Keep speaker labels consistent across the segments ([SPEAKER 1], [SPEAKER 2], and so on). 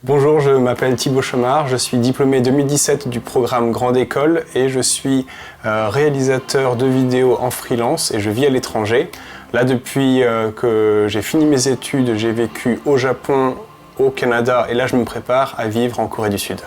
[SPEAKER 1] Bonjour, je m'appelle Thibaut Chomard, je suis diplômé 2017 du programme Grande École et je suis réalisateur de vidéos en freelance et je vis à l'étranger. Là, depuis que j'ai fini mes études, j'ai vécu au Japon, au Canada et là je me prépare à vivre en Corée du Sud.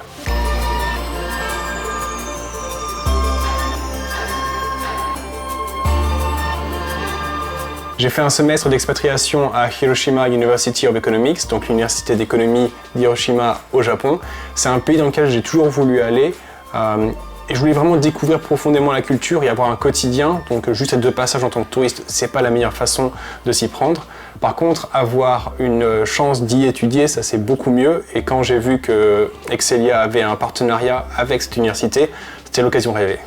[SPEAKER 1] J'ai fait un semestre d'expatriation à Hiroshima University of Economics, donc l'université d'économie d'Hiroshima au Japon. C'est un pays dans lequel j'ai toujours voulu aller et je voulais vraiment découvrir profondément la culture et avoir un quotidien. Donc juste être de passage en tant que touriste, c'est pas la meilleure façon de s'y prendre. Par contre, avoir une chance d'y étudier, ça c'est beaucoup mieux. Et quand j'ai vu que Excelia avait un partenariat avec cette université, c'était l'occasion rêvée.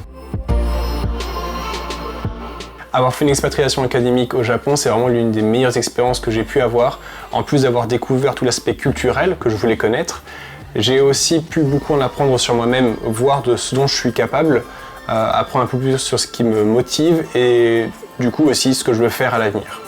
[SPEAKER 1] Avoir fait une expatriation académique au Japon, c'est vraiment l'une des meilleures expériences que j'ai pu avoir, en plus d'avoir découvert tout l'aspect culturel que je voulais connaître. J'ai aussi pu beaucoup en apprendre sur moi-même, voir de ce dont je suis capable, apprendre un peu plus sur ce qui me motive et du coup aussi ce que je veux faire à l'avenir.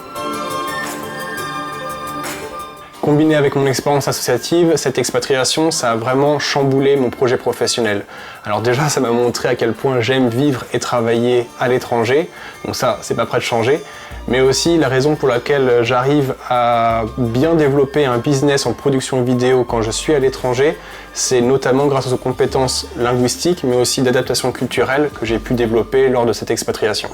[SPEAKER 1] Combiné avec mon expérience associative, cette expatriation, ça a vraiment chamboulé mon projet professionnel. Alors déjà, ça m'a montré à quel point j'aime vivre et travailler à l'étranger, donc ça, c'est pas prêt de changer, mais aussi la raison pour laquelle j'arrive à bien développer un business en production vidéo quand je suis à l'étranger, c'est notamment grâce aux compétences linguistiques, mais aussi d'adaptation culturelle que j'ai pu développer lors de cette expatriation.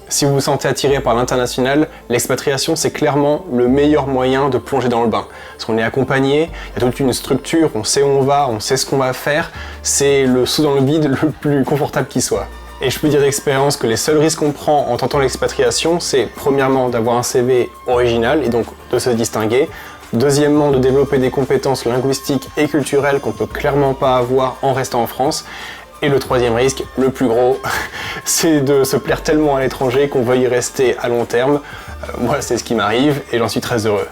[SPEAKER 1] Si vous vous sentez attiré par l'international, l'expatriation c'est clairement le meilleur moyen de plonger dans le bain. Parce qu'on est accompagné, il y a toute une structure, on sait où on va, on sait ce qu'on va faire, c'est le saut dans le vide le plus confortable qui soit. Et je peux dire d'expérience que les seuls risques qu'on prend en tentant l'expatriation, c'est premièrement d'avoir un CV original et donc de se distinguer. Deuxièmement, de développer des compétences linguistiques et culturelles qu'on peut clairement pas avoir en restant en France. Et le troisième risque, le plus gros, c'est de se plaire tellement à l'étranger qu'on veuille y rester à long terme. Moi, c'est ce qui m'arrive et j'en suis très heureux.